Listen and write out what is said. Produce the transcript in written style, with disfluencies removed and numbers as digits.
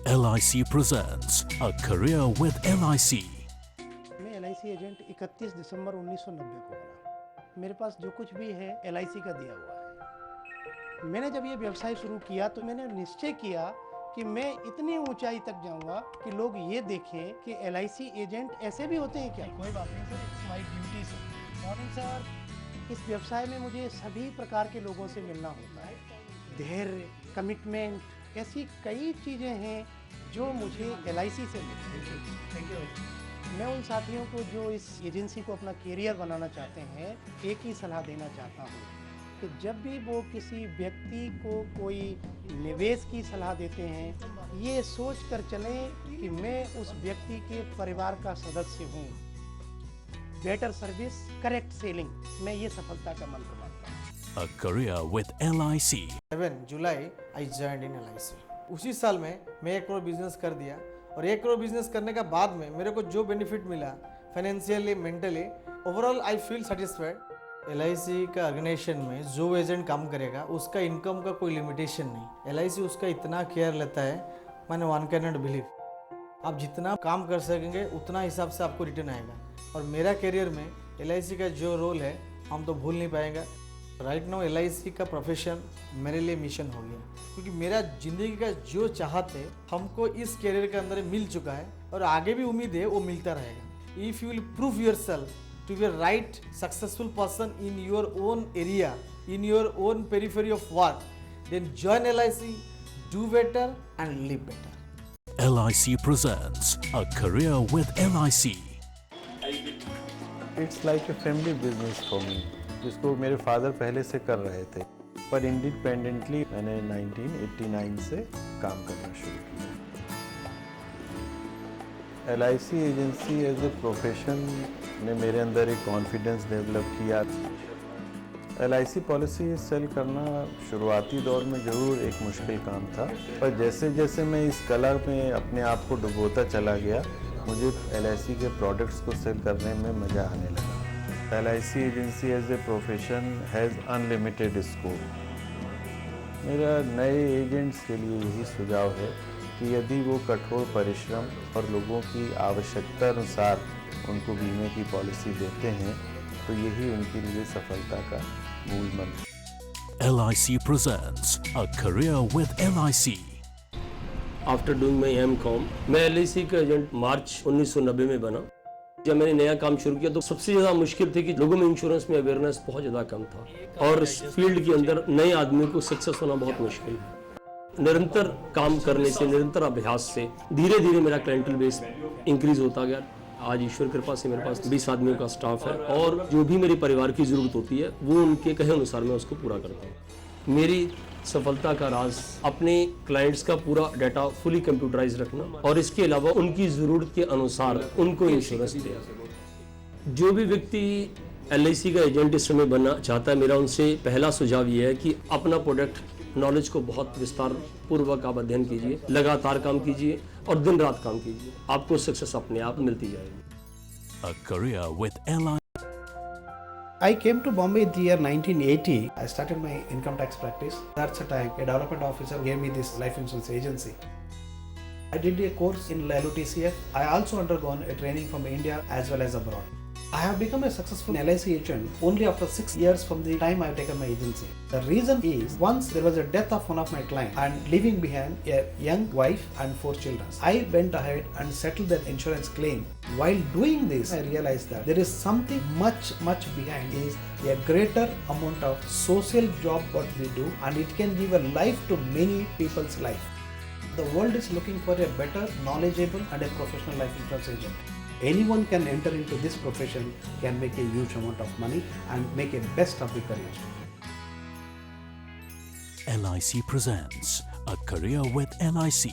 LIC presents A Career with LIC. मैं LIC agent 31 दिसंबर 1990 को बना। मेरे पास जो कुछ भी है LIC का दिया हुआ है। मैंने जब ये व्यवसाय शुरू किया तो मैंने निश्चय किया कि मैं इतनी ऊंचाई तक जाऊंगा कि लोग ये देखें कि LIC एजेंट ऐसे भी होते हैं क्या। कोई बात नहीं sir, it's my duty sir. Morning sir. इस व्यवसाय में मुझे सभी प्रकार के लोगों से मिलना होता है। धैर्य, कमिटमेंट, ऐसी कई चीज़ें हैं जो मुझे LIC से मिलती हैं। Thank you. मैं उन साथियों को जो इस एजेंसी को अपना कैरियर बनाना चाहते हैं, एक ही सलाह देना चाहता हूँ कि जब भी वो किसी व्यक्ति को कोई निवेश की सलाह देते हैं, ये सोच कर चलें कि मैं उस व्यक्ति के परिवार का सदस्य हूँ। बेटर सर्विस, करेक्ट सेलिंग, मैं ये सफलता का मंत्र मानता हूँ। A Career with LIC. 7 July I joined in LIC। उसी साल में मैं 1 करोड़ बिजनेस कर दिया और 1 करोड़ बिजनेस करने का बाद में मेरे को जो बेनिफिट मिला financially, mentally, overall I feel satisfied. LIC का ऑर्गेनाइजेशन में जो एजेंट काम करेगा उसका इनकम का कोई लिमिटेशन नहीं। LIC उसका इतना केयर लेता है, मैंने वन कैन नॉट बिलीव। आप जितना काम कर सकेंगे उतना हिसाब से आपको रिटर्न आएगा। और मेरा करियर में LIC का जो रोल है हम तो भूल नहीं पाएंगे। राइट नाउ LIC का प्रोफेशन मेरे लिए मिशन हो गया, क्योंकि मेरा ज़िंदगी का जो चाहत है हमको इस करियर के अंदर मिल चुका है और आगे भी उम्मीद है वो मिलता रहेगा। If you will prove yourself to be right successful person in your own area, in your own periphery of work, then join LIC, do better and live better. LIC presents A Career with LIC. It's like a family business for me, जिसको मेरे father पहले से कर रहे थे, पर independently मैंने 1989 से काम करना शुरू किया। LIC agency as a profession ने मेरे अंदर एक कॉन्फिडेंस डेवलप किया। LIC पॉलिसी सेल करना शुरुआती दौर में ज़रूर एक मुश्किल काम था, पर जैसे जैसे मैं इस कला में अपने आप को डुबोता चला गया, मुझे LIC के प्रोडक्ट्स को सेल करने में मज़ा आने लगा। LIC agency as a profession has unlimited scope. मेरा नए एजेंट्स के लिए यही सुझाव है कि यदि वो कठोर परिश्रम और लोगों की आवश्यकता अनुसार उनको बीमे की पॉलिसी देते हैं, तो यही उनके लिए सफलता का मूल मंत्र। LIC presents A Career with LIC. After doing my M.Com, मैं LIC का एजेंट मार्च 1990 में बना। जब मैंने नया काम शुरू किया तो सबसे ज़्यादा मुश्किल थी कि लोगों में इंश्योरेंस में अवेयरनेस बहुत ज़्यादा कम था और इस फील्ड के अंदर नए आदमी को सक्सेस होना बहुत मुश्किल है। निरंतर काम करने से, निरंतर अभ्यास से धीरे धीरे मेरा क्लाइंटल बेस इंक्रीज होता गया। आज ईश्वर कृपा से मेरे पास 20 आदमियों का स्टाफ है और जो भी मेरे परिवार की ज़रूरत होती है वो उनके कहे अनुसार मैं उसको पूरा करता हूँ। मेरी सफलता का राज अपने क्लाइंट्स का पूरा डाटा फुली कंप्यूटराइज रखना और इसके अलावा उनकी ज़रूरत के अनुसार उनको इंश्योरेंस देना। जो भी व्यक्ति LIC का एजेंट इस समय बनना चाहता है, मेरा उनसे पहला सुझाव ये है कि अपना प्रोडक्ट नॉलेज को बहुत विस्तार पूर्वक आप अध्ययन कीजिए, लगातार काम कीजिए और दिन रात काम कीजिए, आपको सक्सेस अपने आप मिलती जाएगी। A Career with LIC. I came to Bombay in the year 1980. I started my income tax practice. That's the time a development officer gave me this life insurance agency. I did a course in LUTCF. I also undergone a training from India as well as abroad. I have become a successful LIC agent only after 6 years from the time I have taken my agency. The reason is, once there was a death of one of my clients and leaving behind a young wife and 4 children. I went ahead and settled that insurance claim. While doing this, I realized that there is something much behind is a greater amount of social job what we do, and it can give a life to many people's life. The world is looking for a better, knowledgeable and a professional life insurance agent. Anyone can enter into this profession, can make a huge amount of money and make a best of the career. LIC presents A Career with LIC.